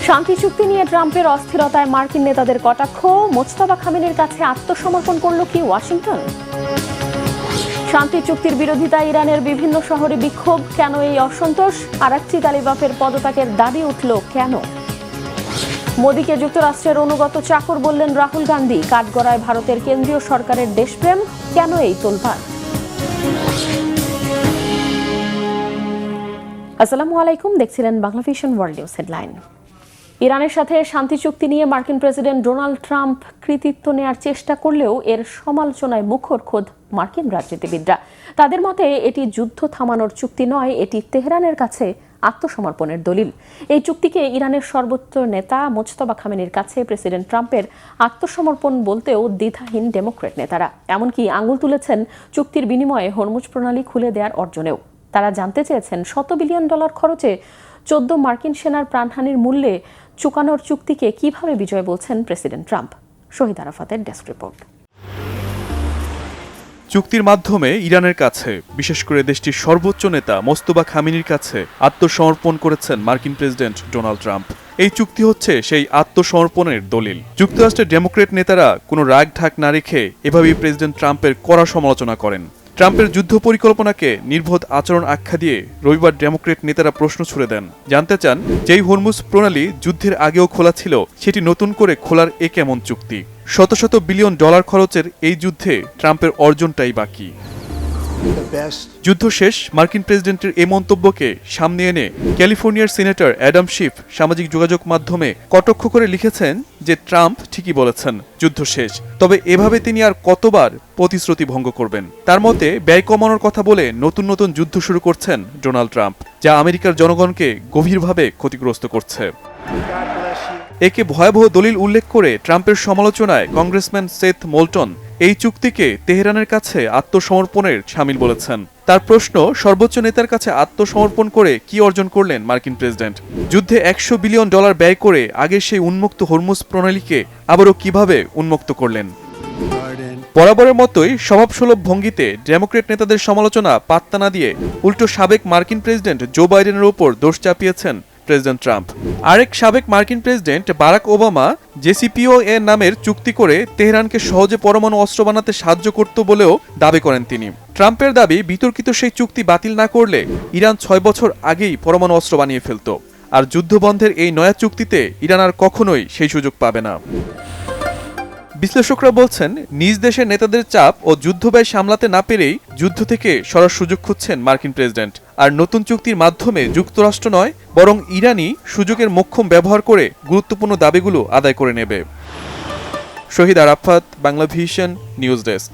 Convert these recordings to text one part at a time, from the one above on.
শান্তি চুক্তি নিয়ে ট্রাম্পের অস্থিরতায় মার্কিন নেতাদের কটাক্ষ। মোজতবা খামেনির কাছে আত্মসমর্পণ করল কি ওয়াশিংটন? শান্তি চুক্তির বিরোধিতায় ইরানের বিভিন্ন শহরে বিক্ষোভ। কেন এই অসন্তোষ? আরাকচি গালিবাফের পদত্যাগের দাবি উঠল কেন? মোদীকে যুক্তরাষ্ট্রের অনুগত চাকর বললেন রাহুল গান্ধী। কাঠগড়ায় ভারতের কেন্দ্রীয় সরকারের দেশপ্রেম। কেন এই তোলপাড়? আসসালামু আলাইকুম, দেখছিলেন Bangla vision world news headline. ইরানের সাথে শান্তি চুক্তি নিয়ে মার্কিন প্রেসিডেন্ট ডোনাল্ড ট্রাম্প কৃতিত্ব নেয়ার চেষ্টা করলেও এর সমালোচনায় মুখর খোদ মার্কিন রাজনীতিবিদরা। তাদের মতে এটি যুদ্ধ থামানোর চুক্তি নয়, এটি তেহরানের কাছে আত্মসমর্পণের দলিল। এই চুক্তিকে ইরানের সর্বোচ্চ নেতা মোজতবা খামেনির কাছে প্রেসিডেন্ট ট্রাম্পের আত্মসমর্পণ বলতেও দ্বিধাহীন ডেমোক্রেট নেতারা। এমনকি আঙুল তুলেছেন চুক্তির বিনিময়ে হরমুজ প্রণালী খুলে দেওয়ার অর্জনেও। তারা জানতে চেয়েছেন $100 বিলিয়ন খরচে 14 মার্কিন সেনার প্রাণহানির মূল্যে চুকানোর চুক্তিকে কিভাবে বিজয় বলছেন প্রেসিডেন্ট ট্রাম্প। শহীদ আরাফাতের ডেস্ক রিপোর্ট। চুক্তির মাধ্যমে ইরানের কাছে, বিশেষ করে দেশটির সর্বোচ্চ নেতা মোজতবা খামেনির কাছে আত্মসমর্পণ করেছেন মার্কিন প্রেসিডেন্ট ডোনাল্ড ট্রাম্প। এই চুক্তি হচ্ছে সেই আত্মসমর্পণের দলিল। যুক্তরাষ্ট্রের ডেমোক্রেট নেতারা কোনো রাগ ঢাক না রেখে এভাবেই প্রেসিডেন্ট ট্রাম্পের কড়া সমালোচনা করেন। ট্রাম্পের যুদ্ধ পরিকল্পনাকে নির্বোধ আচরণ আখ্যা দিয়ে রবিবার ডেমোক্রেট নেতারা প্রশ্ন ছুড়ে দেন। জানতে চান, যেই হরমুজ প্রণালী যুদ্ধের আগেও খোলা ছিল, সেটি নতুন করে খোলার এ কেমন চুক্তি? শত শত বিলিয়ন ডলার খরচের এই যুদ্ধে ট্রাম্পের অর্জনটাই বাকি। যুদ্ধ শেষ, মার্কিন প্রেসিডেন্টের এই মন্তব্যকে সামনে এনে ক্যালিফোর্নিয়ার সিনেটর অ্যাডাম শিফ সামাজিক যোগাযোগ মাধ্যমে কটাক্ষ করে লিখেছেন যে ট্রাম্প ঠিকই বলেছেন, যুদ্ধ শেষ। তবে এভাবে তিনি আর কতবার প্রতিশ্রুতি ভঙ্গ করবেন? তার মতে ব্যয় কমানোর কথা বলে নতুন নতুন যুদ্ধ শুরু করছেন ডোনাল্ড ট্রাম্প, যা আমেরিকার জনগণকে গভীরভাবে ক্ষতিগ্রস্ত করছে। একে ভয়াবহ দলিল উল্লেখ করে ট্রাম্পের সমালোচনায় কংগ্রেসম্যান সেথ মোল্টন এই চুক্তিকে তেহরানের কাছে আত্মসমর্পণের শামিল বলেছেন। তার প্রশ্ন, সর্বোচ্চ নেতার কাছে আত্মসমর্পণ করে কি অর্জন করলেন মার্কিন প্রেসিডেন্ট? যুদ্ধে $100 বিলিয়ন ব্যয় করে আগের সেই উন্মুক্ত হরমুজ প্রণালীকে আবারও কিভাবে উন্মুক্ত করলেন? বরাবরের মতোই স্বভাবসুলভ ভঙ্গিতে ডেমোক্রেট নেতাদের সমালোচনা পাত্তা না দিয়ে উল্টো সাবেক মার্কিন প্রেসিডেন্ট জো বাইডেনের ওপর দোষ চাপিয়েছেন প্রেসিডেন্ট ট্রাম্প। আরেক সাবেক মার্কিন প্রেসিডেন্ট বারাক ওবামা জেসিপিওএ নামের চুক্তি করে তেহরানকে সহজে পরমাণু অস্ত্র বানাতে সাহায্য করত বলেও দাবি করেন তিনি। ট্রাম্পের দাবি, বিতর্কিত সেই চুক্তি বাতিল না করলে ইরান 6 বছর আগেই পরমাণু অস্ত্র বানিয়ে ফেলত। আর যুদ্ধবন্ধের এই নয়া চুক্তিতে ইরান আর কখনোই সেই সুযোগ পাবে না। বিশ্লেষকরা বলছেন, নিজ দেশের নেতাদের চাপ ও যুদ্ধব্যয় সামলাতে না পেরেই যুদ্ধ থেকে সরার সুযোগ খুঁজছেন মার্কিন প্রেসিডেন্ট। আর নতুন চুক্তির মাধ্যমে যুক্তরাষ্ট্র নয়, বরং ইরানই সুযোগের মোক্ষম ব্যবহার করে গুরুত্বপূর্ণ দাবিগুলো আদায় করে নেবে। Shahid Arafat, Bangla vision news desk.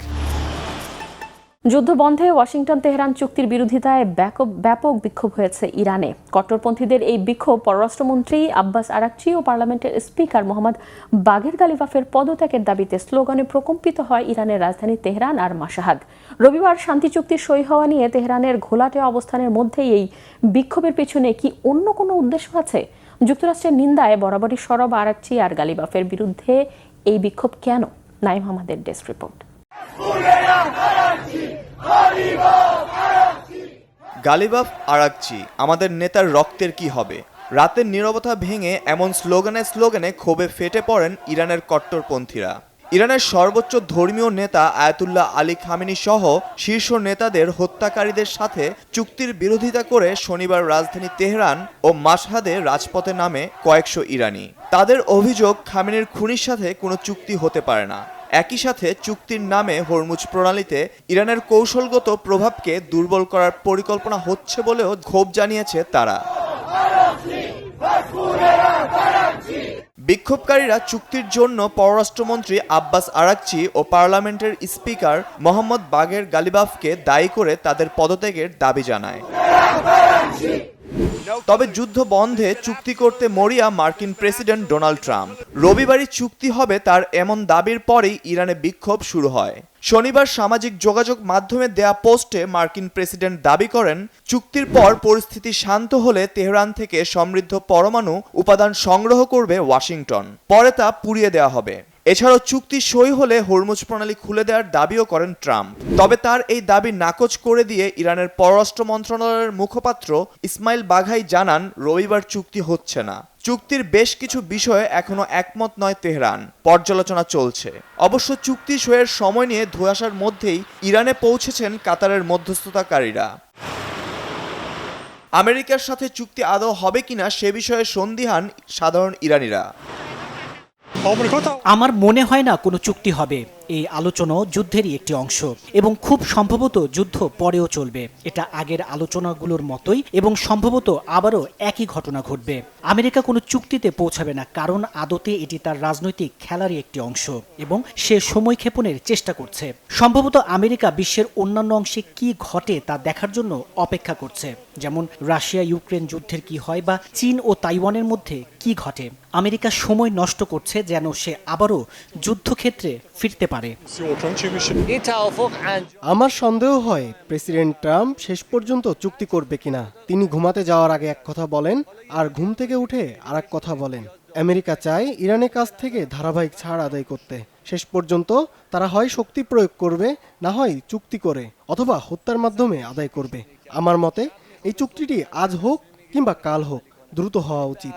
যুদ্ধ বন্ধে ওয়াশিংটন তেহরান চুক্তির বিরোধিতায় ব্যাপক বিক্ষোভ হয়েছে ইরানে। কট্টরপন্থীদের এই বিক্ষোভ পররাষ্ট্রমন্ত্রী আব্বাস আরাকচি ও পার্লামেন্টের স্পিকার মোহাম্মদ বাগের গালিবাফের পদত্যাগের দাবিতে স্লোগানে প্রকম্পিত হয় ইরানের রাজধানী তেহরান আর মাশহাদ। রবিবার শান্তি চুক্তি সই হওয়া নিয়ে তেহরানের ঘোলাটে অবস্থানের মধ্যেই এই বিক্ষোভের পেছনে কি অন্য কোনো উদ্দেশ্য আছে? যুক্তরাষ্ট্রের নিন্দায় বরাবরই সরব আরাকচি আর গালিবাফের বিরুদ্ধে এই বিক্ষোভ কেন? নাইম আহমদের ডেস্ক রিপোর্ট। গালিবাফ আরাকচি, আমাদের নেতার রক্তের কি হবে? রাতের নীরবতা ভেঙে এমন স্লোগানে ক্ষোভে ফেটে পড়েন ইরানের কট্টরপন্থীরা। ইরানের সর্বোচ্চ ধর্মীয় নেতা আয়াতুল্লাহ আলী খামেনি সহ শীর্ষ নেতাদের হত্যাকারীদের সাথে চুক্তির বিরোধিতা করে শনিবার রাজধানী তেহরান ও মাশহাদে রাজপথে নামে কয়েকশো ইরানি। তাদের অভিযোগ, খামেনির খুনির সাথে কোনো চুক্তি হতে পারে না। একই সাথে চুক্তির নামে হরমুজ প্রণালীতে ইরানের কৌশলগত প্রভাবকে দুর্বল করার পরিকল্পনা হচ্ছে বলেও ক্ষোভ জানিয়েছে তারা। বিক্ষোভকারীরা চুক্তির জন্য পররাষ্ট্রমন্ত্রী আব্বাস আরাকচি ও পার্লামেন্টের স্পিকার মোহাম্মদ বাগের গালিবাফকে দায়ী করে তাদের পদত্যাগের দাবি জানায়। তবে যুদ্ধ বন্ধে চুক্তি করতে মরিয়া মার্কিন প্রেসিডেন্ট ডোনাল্ড ট্রাম্প। রবিবারই চুক্তি হবে তার এমন দাবির পরেই ইরানে বিক্ষোভ শুরু হয়। শনিবার সামাজিক যোগাযোগ মাধ্যমে দেয়া পোস্টে মার্কিন প্রেসিডেন্ট দাবি করেন, চুক্তির পর পরিস্থিতি শান্ত হলে তেহরান থেকে সমৃদ্ধ পরমাণু উপাদান সংগ্রহ করবে ওয়াশিংটন, পরে তা পুড়িয়ে দেওয়া হবে। এছাড়াও চুক্তি সই হলে হরমুজ প্রণালী খুলে দেওয়ার দাবিও করেন ট্রাম্প। তবে তার এই দাবি নাকচ করে দিয়ে ইরানের পররাষ্ট্র মন্ত্রণালয়ের মুখপাত্র ইসমাইল বাঘাই জানান রবিবার চুক্তি হচ্ছে না। চুক্তির বেশ কিছু বিষয়ে এখনো একমত নয় তেহরান, পর্যালোচনা চলছে। অবশ্য চুক্তি সইয়ের সময় নিয়ে ধোঁয়াশার মধ্যেই ইরানে পৌঁছেছেন কাতারের মধ্যস্থতাকারীরা। আমেরিকার সাথে চুক্তি আদৌ হবে কিনা সে বিষয়ে সন্দিহান সাধারণ ইরানিরা। আমার মনে হয় না কোনো চুক্তি হবে। এই আলোচনাও যুদ্ধেরই একটি অংশ এবং খুব সম্ভবত যুদ্ধ পরেও চলবে। এটা আগের আলোচনাগুলোর মতোই এবং সম্ভবত আবারও একই ঘটনা ঘটবে। আমেরিকা কোনো চুক্তিতে পৌঁছাবে না, কারণ আদতে এটি তার রাজনৈতিক খেলারই একটি অংশ এবং সে সময় ক্ষেপণের চেষ্টা করছে। সম্ভবত আমেরিকা বিশ্বের অন্যান্য অংশে কি ঘটে তা দেখার জন্য অপেক্ষা করছে, যেমন রাশিয়া ইউক্রেন যুদ্ধের কি হয় বা চীন ও তাইওয়ানের মধ্যে কি ঘটে। আমেরিকা সময় নষ্ট করছে যেন সে আবারও যুদ্ধক্ষেত্রে ফিরতে পারে। আমার সন্দেহ হয় প্রেসিডেন্ট ট্রাম্প শেষ পর্যন্ত চুক্তি করবে কিনা। তিনি ঘুমাতে যাওয়ার আগে এক কথা বলেন আর ঘুম থেকে উঠে আর এক কথা বলেন। আমেরিকা চায় ইরানের কাছ থেকে ধারাবাহিক ছাড় আদায় করতে। শেষ পর্যন্ত তারা হয় শক্তি প্রয়োগ করবে, না হয় চুক্তি করে অথবা হত্যার মাধ্যমে আদায় করবে। আমার মতে এই চুক্তিটি আজ হোক কিংবা কাল হোক, দ্রুত হওয়া উচিত।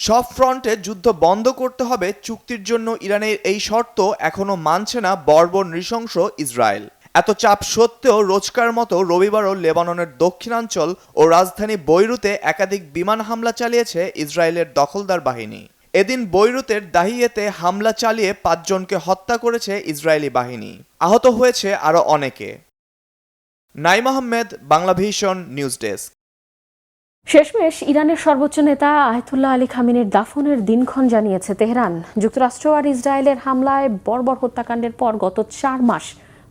সব ফ্রন্টে যুদ্ধ বন্ধ করতে হবে, চুক্তির জন্য ইরানের এই শর্ত এখনো মানছে না বর্বর নৃশংস ইসরায়েল। এত চাপ সত্ত্বেও রোজকার মতো রবিবারও লেবাননের দক্ষিণাঞ্চল ও রাজধানী বৈরুতে একাধিক বিমান হামলা চালিয়েছে ইসরায়েলের দখলদার বাহিনী। এদিন বৈরুতের দাহিয়েতে হামলা চালিয়ে 5 জনকে হত্যা করেছে ইসরায়েলি বাহিনী। আহত হয়েছে আরও অনেকে। Naim Ahmed, Banglavision news desk. শেষমেশ ইরানের সর্বোচ্চ নেতা আয়াতুল্লাহ আলী খামেনির দাফনের দিনক্ষণ জানিয়েছে তেহরান। যুক্তরাষ্ট্র আর ইসরায়েলের হামলায় বর্বর হত্যাকাণ্ডের পর গত 4 মাস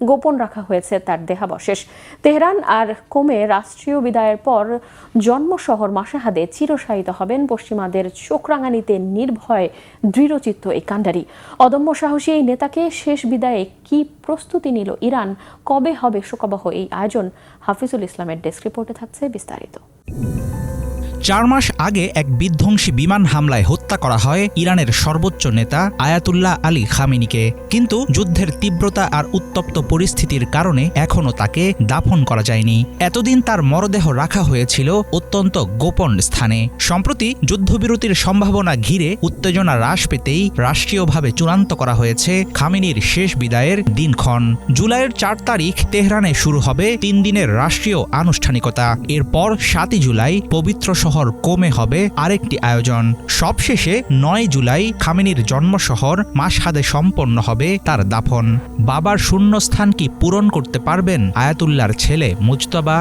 গোপন রাখা হয়েছে তার দেহাবশেষ। তেহরান আর কোমে রাষ্ট্রীয় বিদায়ের পর জন্মশহর মাশহাদে চিরশায়িত হবেন পশ্চিমাদের চোখরাঙানিতে নির্ভয় দৃঢ়চিত্ত এই কাণ্ডারি। অদম্য সাহসী এই নেতাকে শেষ বিদায়ে কি প্রস্তুতি নিল ইরান, কবে হবে শোকাবহ এই আয়োজন? হাফিজুল ইসলামের ডেস্ক রিপোর্টে থাকছে বিস্তারিত। 4 মাস আগে এক বিধ্বংসী বিমান হামলায় হত্যা করা হয় ইরানের সর্বোচ্চ নেতা আয়াতুল্লাহ আলী খামেনিকে। কিন্তু যুদ্ধের তীব্রতা আর উত্তপ্ত পরিস্থিতির কারণে এখনও তাকে দাফন করা যায়নি। এতদিন তার মরদেহ রাখা হয়েছিল অত্যন্ত গোপন স্থানে। সম্প্রতি যুদ্ধবিরতির সম্ভাবনা ঘিরে উত্তেজনা হ্রাস পেতেই রাষ্ট্রীয়ভাবে চূড়ান্ত করা হয়েছে খামেনির শেষ বিদায়ের দিনক্ষণ। জুলাইয়ের 4 তারিখ তেহরানে শুরু হবে 3 দিনের রাষ্ট্রীয় আনুষ্ঠানিকতা। এরপর 7 জুলাই পবিত্র শহর কোমে হবে আরেকটি আয়োজন। সবশেষে 9 জুলাই খামেনির জন্মশহর মাশহাদে সম্পন্ন হবে তার দাফন। বাবার শূন্যস্থান কি পূরণ করতে পারবেন আয়াতুল্লাহর ছেলে মুজতবা?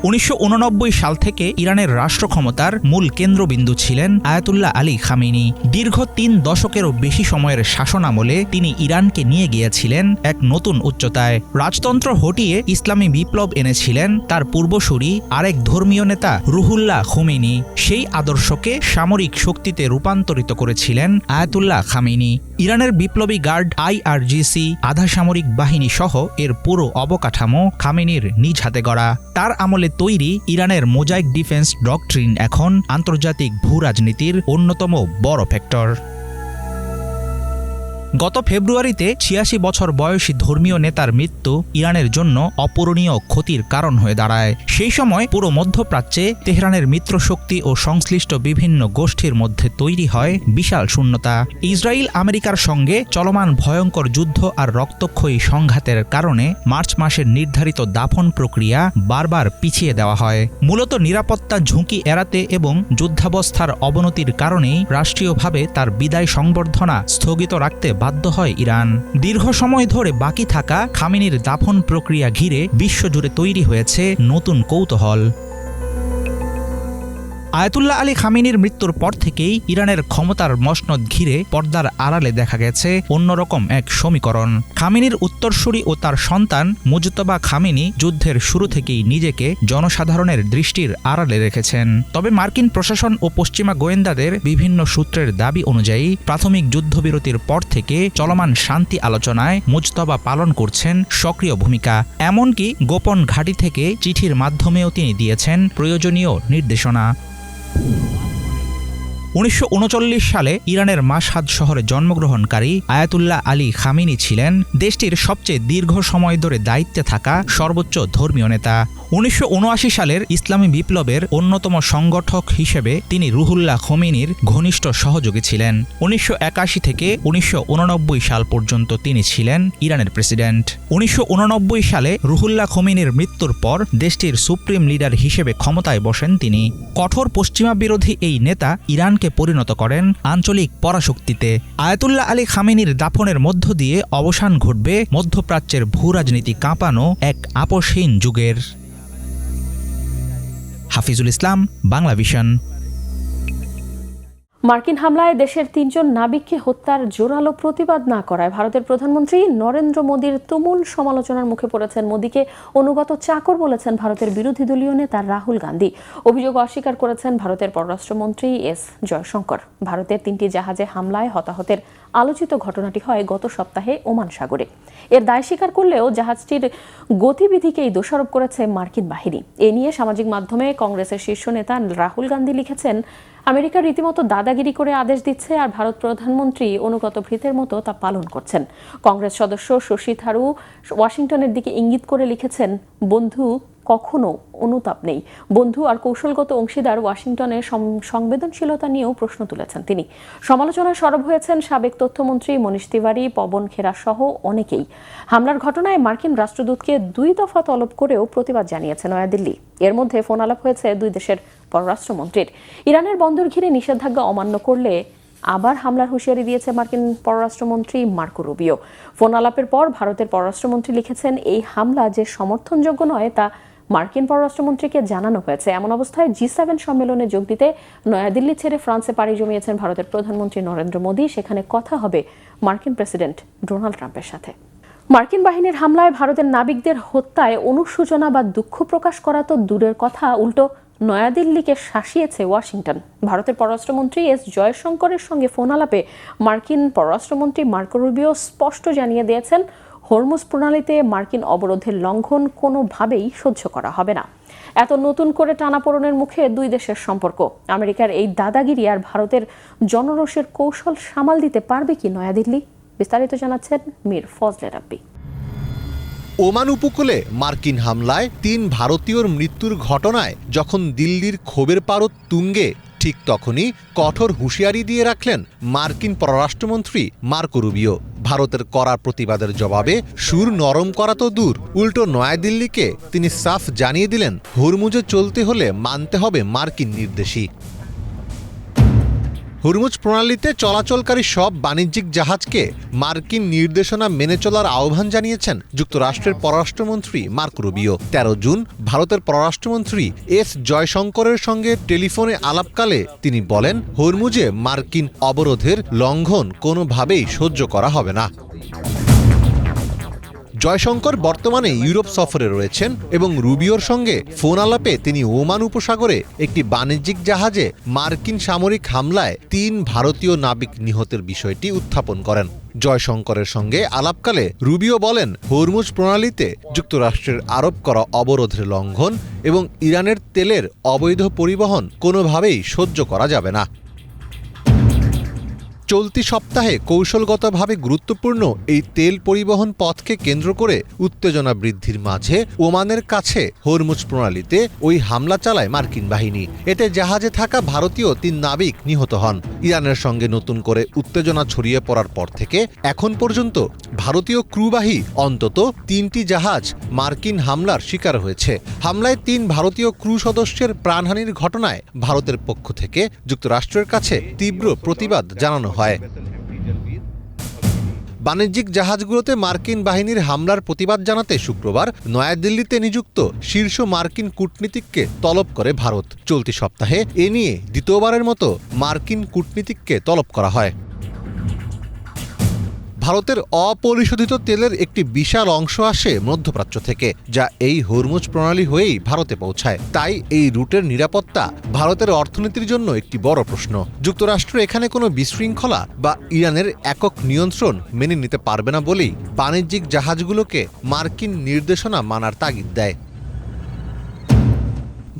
1989 সাল থেকে ইরানের রাষ্ট্র ক্ষমতার মূল কেন্দ্রবিন্দু ছিলেন আয়াতুল্লাহ আলী খামেনি। দীর্ঘ 3 দশকেরও বেশি সময়ের শাসনামলে তিনি ইরানকে নিয়ে গিয়েছিলেন এক নতুন উচ্চতায়। রাজতন্ত্র হটিয়ে ইসলামী বিপ্লব এনেছিলেন তার পূর্বসূরি আরেক ধর্মীয় নেতা রুহুল্লাহ খোমেনি। সেই আদর্শকে সামরিক শক্তিতে রূপান্তরিত করেছিলেন আয়াতুল্লাহ খামেনি। ইরানের বিপ্লবী গার্ড IRGC, আধা সামরিক বাহিনী সহ এর পুরো অবকাঠামো খামেনির নিজ হাতে গড়া। তার আমলে তৈরি ইরানের মোজাইক ডিফেন্স ডকট্রিন এখন আন্তর্জাতিক ভূরাজনীতির অন্যতম বড় ফ্যাক্টর। গত ফেব্রুয়ারিতে 86 বছর বয়সী ধর্মীয় নেতার মৃত্যু ইরানের জন্য অপূরণীয় ক্ষতির কারণ হয়ে দাঁড়ায়। সেই সময় পুরো মধ্যপ্রাচ্যে তেহরানের মিত্রশক্তি ও সংশ্লিষ্ট বিভিন্ন গোষ্ঠীর মধ্যে তৈরি হয় বিশাল শূন্যতা। ইসরায়েল আমেরিকার সঙ্গে চলমান ভয়ঙ্কর যুদ্ধ আর রক্তক্ষয়ী সংঘাতের কারণে মার্চ মাসের নির্ধারিত দাফন প্রক্রিয়া বারবার পিছিয়ে দেওয়া হয়। মূলত নিরাপত্তা ঝুঁকি এড়াতে এবং যুদ্ধাবস্থার অবনতির কারণেই রাষ্ট্রীয়ভাবে তার বিদায় সংবর্ধনা স্থগিত রাখতে বাধ্য হয় ইরান। দীর্ঘ সময় ধরে বাকি থাকা খামেনির দাফন প্রক্রিয়া ঘিরে বিশ্বজুড়ে তৈরি হয়েছে নতুন কৌতূহল। আয়াতুল্লাহ আলী খামেনির মৃত্যুর পর থেকেই ইরানের ক্ষমতার মসনদ ঘিরে পর্দার আড়ালে দেখা গেছে অন্যরকম এক সমীকরণ। খামেনির উত্তরসূরি ও তার সন্তান মুজতবা খামেনি যুদ্ধের শুরু থেকেই নিজেকে জনসাধারণের দৃষ্টির আড়ালে রেখেছেন। তবে মার্কিন প্রশাসন ও পশ্চিমা গোয়েন্দাদের বিভিন্ন সূত্রের দাবি অনুযায়ী প্রাথমিক যুদ্ধবিরতির পর থেকে চলমান শান্তি আলোচনায় মুজতবা পালন করছেন সক্রিয় ভূমিকা। এমনকি গোপন ঘাঁটি থেকে চিঠির মাধ্যমেও তিনি দিয়েছেন প্রয়োজনীয় নির্দেশনা। 1939 সালে ইরানের মাশহাদ শহরে জন্মগ্রহণকারী আয়াতুল্লাহ আলী খামেনি ছিলেন দেশটির সবচেয়ে দীর্ঘ সময় ধরে দায়িত্বে থাকা সর্বোচ্চ ধর্মীয় নেতা। 1979 সালের ইসলামী বিপ্লবের অন্যতম সংগঠক হিসেবে তিনি রুহুল্লাহ খোমেনির ঘনিষ্ঠ সহযোগী ছিলেন। 1981 থেকে 1989 সাল পর্যন্ত তিনি ছিলেন ইরানের প্রেসিডেন্ট। 1989 সালে রুহুল্লাহ খোমেনির মৃত্যুর পর দেশটির সুপ্রিম লিডার হিসেবে ক্ষমতায় বসেন তিনি। কঠোর পশ্চিমা বিরোধী এই নেতা ইরানকে পরিণত করেন আঞ্চলিক পরাশক্তিতে। আয়াতুল্লাহ আলী খামেনির দাফনের মধ্য দিয়ে অবসান ঘটবে মধ্যপ্রাচ্যের ভূরাজনীতি কাঁপানো এক আপোষহীন যুগের। হাফিজুল ইসলাম, বাংলাভিশন। মার্কিন হামলায় দেশের 3 জন নাবিককে হত্যার জোরালো প্রতিবাদ না করায় ভারতের প্রধানমন্ত্রী নরেন্দ্র মোদীর তুমুল সমালোচনার মুখে পড়েছেন। মোদীকে অনুগত চাকর বলেছেন ভারতের বিরোধী দলীয় নেতা রাহুল গান্ধী। অভিযোগ অস্বীকার করেছেন ভারতের পররাষ্ট্রমন্ত্রী এস জয়শঙ্কর। ভারতের 3টি জাহাজে হামলায় হতাহতের আলোচিত ঘটনাটি হয় গত সপ্তাহে ওমান সাগরে। এর দায় স্বীকার করলেও জাহাজটির গতিবিধিকেই দোষারোপ করেছে মার্কিন বাহিনী। এ নিয়ে সামাজিক মাধ্যমে কংগ্রেসের শীর্ষ নেতা রাহুল গান্ধী লিখেছেন, আমেরিকা রীতিমতো দাদাগিরি করে আদেশ দিচ্ছে আর ভারত প্রধানমন্ত্রী অনুগত ভৃতের মতো তা পালন করছেন। কংগ্রেস সদস্য শশী থারু ওয়াশিংটনের দিকে ইঙ্গিত করে লিখেছেন, বন্ধু কখনো অনুতাপ নেই। বন্ধু আর কৌশলগত অংশীদার ওয়াশিংটনের সংবেদনশীলতা নিয়েও প্রশ্ন তুলেছেন তিনি। সমালোচনায় সরব হয়েছেন সাবেক তথ্যমন্ত্রী মনীষ তিওয়ারি, পবন খেরা সহ অনেকেই। হামলার ঘটনায় মার্কিন রাষ্ট্রদূতকে 2 দফা তলব করেও প্রতিবাদ জানিয়েছে নয়াদিল্লি। এর মধ্যে ফোন আলাপ হয়েছে 2 দেশের পররাষ্ট্রমন্ত্রীর। ইরানের বন্দর ঘিরে নিষেধাজ্ঞা অমান্য করলে আবার হামলার হুঁশিয়ারি দিয়েছে মার্কিন পররাষ্ট্রমন্ত্রী মার্কো রুবিও। ফোন আলাপের পর ভারতের পররাষ্ট্রমন্ত্রী লিখেছেন, এই হামলা যে সমর্থনযোগ্য নয় তা মার্কিন পররাষ্ট্রমন্ত্রীকে জানানো হয়েছে। এমন অবস্থায় G7 সম্মেলনে যোগ দিতে নয়াদিল্লি ছেড়ে ফ্রান্সে পাড়ি জমিয়েছেন ভারতের প্রধানমন্ত্রী নরেন্দ্র মোদী। সেখানে কথা হবে মার্কিন প্রেসিডেন্ট ডোনাল্ড ট্রাম্পের সাথে। মার্কিন বাহিনীর হামলায় ভারতের নাবিকদের হত্যায় অনুশোচনা বা দুঃখ প্রকাশ করা তো দূরের কথা, উল্টো নয়াদিল্লিকে শাসিয়েছে ওয়াশিংটন। ভারতের পররাষ্ট্রমন্ত্রী এস জয়শঙ্করের সঙ্গে ফোন আলাপে মার্কিন পররাষ্ট্রমন্ত্রী মার্কো রুবিও স্পষ্ট জানিয়ে দিয়েছেন, হরমুজ প্রণালীতে মার্কিন অবরোধের লঙ্ঘন কোনোভাবেই সহ্য করা হবে না। এত নতুন করে টানাপোড়েনের মুখে 2 দেশের সম্পর্ক। আমেরিকার এই দাদাগিরি আর ভারতের জনরোষের কৌশল সামাল দিতে পারবে কি নয়াদিল্লি? বিস্তারিত জানাচ্ছেন মীর ফজলে রাব্বি। ওমান উপকূলে মার্কিন হামলায় 3 ভারতীয়র মৃত্যুর ঘটনায় যখন দিল্লির ক্ষোভের পারদ তুঙ্গে, ঠিক তখনই কঠোর হুঁশিয়ারি দিয়ে রাখলেন মার্কিন পররাষ্ট্রমন্ত্রী মার্কো রুবিও। ভারতের কড়া প্রতিবাদের জবাবে সুর নরম করা তো দূর, উল্টো নয়াদিল্লিকে তিনি সাফ জানিয়ে দিলেন, হরমুজে চলতে হলে মানতে হবে মার্কিন নির্দেশই। হরমুজ প্রণালীতে চলাচলকারী সব বাণিজ্যিক জাহাজকে মার্কিন নির্দেশনা মেনে চলার আহ্বান জানিয়েছেন যুক্তরাষ্ট্রের পররাষ্ট্রমন্ত্রী মার্কো রুবিও। 13 জুন ভারতের পররাষ্ট্রমন্ত্রী এস জয়শঙ্করের সঙ্গে টেলিফোনে আলাপকালে তিনি বলেন, হরমুজে মার্কিন অবরোধের লঙ্ঘন কোনোভাবেই সহ্য করা হবে না। জয়শঙ্কর বর্তমানে ইউরোপ সফরে রয়েছেন এবং রুবিওর সঙ্গে ফোন আলাপে তিনি ওমান উপসাগরে একটি বাণিজ্যিক জাহাজে মার্কিন সামরিক হামলায় 3 ভারতীয় নাবিক নিহতের বিষয়টি উত্থাপন করেন। জয়শঙ্করের সঙ্গে আলাপকালে রুবিও বলেন, হরমুজ প্রণালীতে যুক্তরাষ্ট্রের আরোপ করা অবরোধের লঙ্ঘন এবং ইরানের তেলের অবৈধ পরিবহন কোনোভাবেই সহ্য করা যাবে না। চলতি সপ্তাহে কৌশলগতভাবে গুরুত্বপূর্ণ এই তেল পরিবহন পথকে কেন্দ্র করে উত্তেজনা বৃদ্ধির মাঝে ওমানের কাছে হরমুজ প্রণালীতে ওই হামলা চালায় মার্কিন বাহিনী। এতে জাহাজে থাকা ভারতীয় 3 নাবিক নিহত হন। ইরানের সঙ্গে নতুন করে উত্তেজনা ছড়িয়ে পড়ার পর থেকে এখন পর্যন্ত ভারতীয় ক্রুবাহী অন্তত 3টি জাহাজ মার্কিন হামলার শিকার হয়েছে। হামলায় 3 ভারতীয় ক্রু সদস্যের প্রাণহানির ঘটনায় ভারতের পক্ষ থেকে যুক্তরাষ্ট্রের কাছে তীব্র প্রতিবাদ জানানো হয়। বাণিজ্যিক জাহাজগুলোতে মার্কিন বাহিনীর হামলার প্রতিবাদ জানাতে শুক্রবার নয়াদিল্লিতে নিযুক্ত শীর্ষ মার্কিন কূটনীতিককে তলব করে ভারত। চলতি সপ্তাহে এ নিয়ে দ্বিতীয়বারের মতো মার্কিন কূটনীতিককে তলব করা হয়। ভারতের অপরিশোধিত তেলের একটি বিশাল অংশ আসে মধ্যপ্রাচ্য থেকে, যা এই হরমুজ প্রণালী হয়েই ভারতে পৌঁছায়। তাই এই রুটের নিরাপত্তা ভারতের অর্থনীতির জন্য একটি বড় প্রশ্ন। যুক্তরাষ্ট্র এখানে কোনো বিশৃঙ্খলা বা ইরানের একক নিয়ন্ত্রণ মেনে নিতে পারবে না বলেই বাণিজ্যিক জাহাজগুলোকে মার্কিন নির্দেশনা মানার তাগিদ দেয়।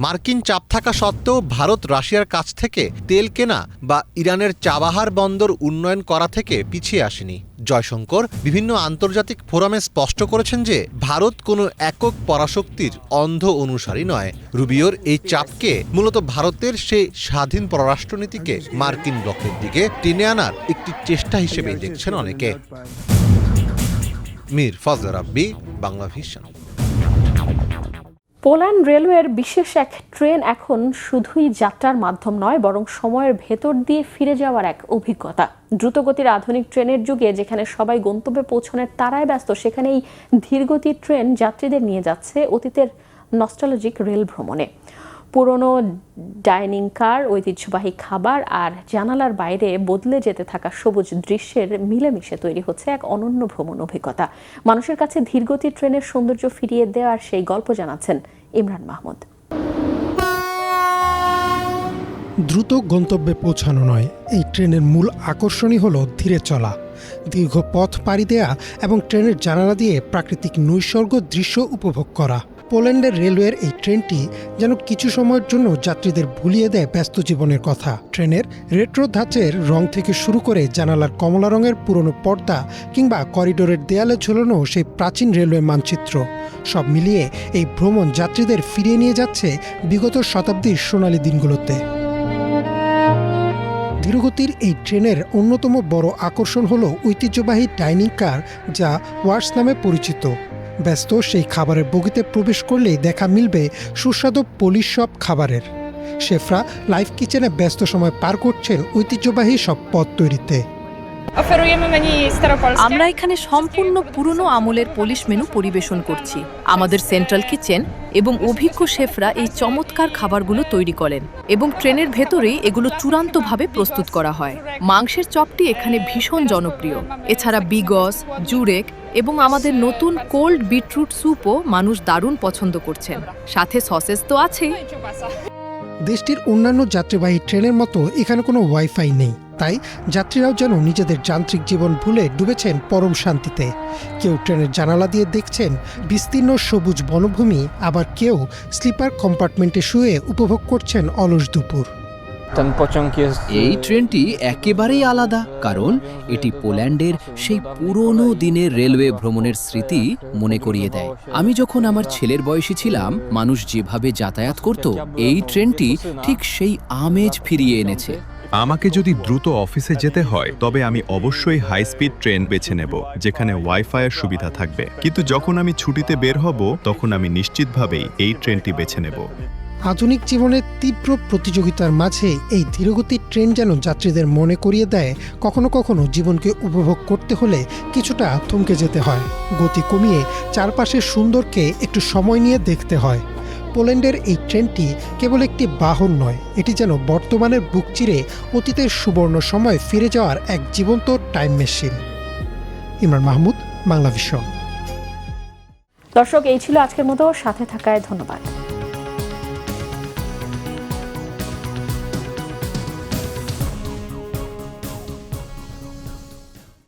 মার্কিন চাপ থাকা সত্ত্বেও ভারত রাশিয়ার কাছ থেকে তেল কেনা বা ইরানের চাবাহার বন্দর উন্নয়ন করা থেকে পিছিয়ে আসেনি। জয়শঙ্কর বিভিন্ন আন্তর্জাতিক ফোরামে স্পষ্ট করেছেন যে ভারত কোনো একক পরাশক্তির অন্ধ অনুসারী নয়। রুবিওর এই চাপকে মূলত ভারতের সেই স্বাধীন পররাষ্ট্রনীতিকে মার্কিন ব্লকের দিকে টেনে আনার একটি চেষ্টা হিসেবেই দেখছেন অনেকে। মীর ফজল রাব্বি, বাংলা ভিশন। পোল্যান্ড রেলওয়ের বিশেষ এক ট্রেন এখন শুধুই যাত্রার মাধ্যম নয়, বরং সময়ের ভেতর দিয়ে ফিরে যাওয়ার এক অভিজ্ঞতা। দ্রুতগতির আধুনিক ট্রেনের যুগে যেখানে সবাই গন্তব্যে পৌঁছানোর তাড়ায় ব্যস্ত, সেখানে এই ধীরগতির ট্রেন যাত্রীদের নিয়ে যাচ্ছে অতীতের নস্টালজিক রেল ভ্রমণে। পুরনো ডাইনিং কার, ঐতিহ্যবাহী খাবার আর জানালার বাইরে বদলে যেতে থাকা সবুজ দৃশ্যের মিলেমিশে তৈরি হচ্ছে এক অনন্য ভ্রমণ অভিজ্ঞতা। মানুষের কাছে ধীরগতির ট্রেনের সৌন্দর্য ফিরিয়ে দেওয়ার সেই গল্প জানাচ্ছেন ইমরান মাহমুদ। দ্রুত গন্তব্যে পৌঁছানো নয়, এই ট্রেনের মূল আকর্ষণই হলো ধীরে চলা, দীর্ঘ পথ পাড়ি দেয়া এবং ট্রেনের জানালা দিয়ে প্রাকৃতিক নৈসর্গ দৃশ্য উপভোগ করা। পোল্যান্ডের রেলওয়ের এই ট্রেনটি যেন কিছু সময়ের জন্য যাত্রীদের ভুলিয়ে দেয় ব্যস্ত জীবনের কথা। ট্রেনের রেট্রো ধাঁচের রং থেকে শুরু করে জানালার কমলা রঙের পুরনো পর্দা কিংবা করিডোরের দেয়ালে ঝোলানো সেই প্রাচীন রেলওয়ে মানচিত্র, সব মিলিয়ে এই ভ্রমণ যাত্রীদের ফিরিয়ে নিয়ে যাচ্ছে বিগত শতাব্দীর সোনালী দিনগুলোতে। ধীরগতির এই ট্রেনের অন্যতম বড় আকর্ষণ হলো ঐতিহ্যবাহী ডাইনিং কার, যা ওয়ার্স নামে পরিচিত। ব্যস্ত সেই খাবারের বগিতে প্রবেশ করলেই দেখা মিলবে সুস্বাদু পোলিশ সব খাবারের। শেফরা লাইভ কিচেনে ব্যস্ত সময় পার করছেন ঐতিহ্যবাহী সব পদ তৈরিতে। আমরা এখানে সম্পূর্ণ পুরনো আমলের পোলিশ মেনু পরিবেশন করছি। আমাদের সেন্ট্রাল কিচেন এবং অভিজ্ঞ শেফরা এই চমৎকার খাবারগুলো তৈরি করেন এবং ট্রেনের ভেতরেই এগুলো চূড়ান্তভাবে প্রস্তুত করা হয়। মাংসের চপটি এখানে ভীষণ জনপ্রিয়। এছাড়া বিগস, জুরেক এবং আমাদের নতুন কোল্ড বিটরুট স্যুপও মানুষ দারুণ পছন্দ করছেন। সাথে সসেস তো আছেই। দেশটির অন্যান্য যাত্রীবাহী ট্রেনের মতো এখানে কোনো ওয়াইফাই নেই, তাই যাত্রীরাও যেন নিজেদের যান্ত্রিক জীবন ভুলে ডুবেছেন পরম শান্তিতে। কেউ ট্রেনের জানালা দিয়ে দেখছেন বিস্তীর্ণ সবুজ বনভূমি, আবার কেউ স্লিপার কম্পার্টমেন্টে শুয়ে উপভোগ করছেন অলস দুপুর। এই ট্রেনটি একেবারেই আলাদা, কারণ এটি পোল্যান্ডের সেই পুরনো দিনের রেলওয়ে ভ্রমণের স্মৃতি মনে করিয়ে দেয়। আমি যখন আমার ছেলের বয়সী ছিলাম, মানুষ যেভাবে যাতায়াত করত, এই ট্রেনটি ঠিক সেই আমেজ ফিরিয়ে এনেছে। আমাকে যদি দ্রুত অফিসে যেতে হয়, তবে আমি অবশ্যই হাই স্পিড ট্রেন বেছে নেব, যেখানে ওয়াইফাইয়ের সুবিধা থাকবে। কিন্তু যখন আমি ছুটিতে বের হব, তখন আমি নিশ্চিতভাবেই এই ট্রেনটি বেছে নেব। আধুনিক জীবনের তীব্র প্রতিযোগিতার মাঝে এই ধীরগতির ট্রেন যেন যাত্রীদের মনে করিয়ে দেয়, কখনো কখনো জীবনকে উপভোগ করতে হলে কিছুটা থমকে যেতে হয়, গতি কমিয়ে চারপাশের সুন্দরকে একটু সময় নিয়ে দেখতে হয়। পোল্যান্ডের এই ট্রেনটি কেবল একটি বাহন নয়, এটি যেন বর্তমানের বুক চিরে অতীতের সুবর্ণ সময় ফিরে যাওয়ার এক জীবন্ত time machine. Imran Mahmud, Bangla vision. দর্শক, এই ছিল আজকের মতো। সাথে থাকায় ধন্যবাদ।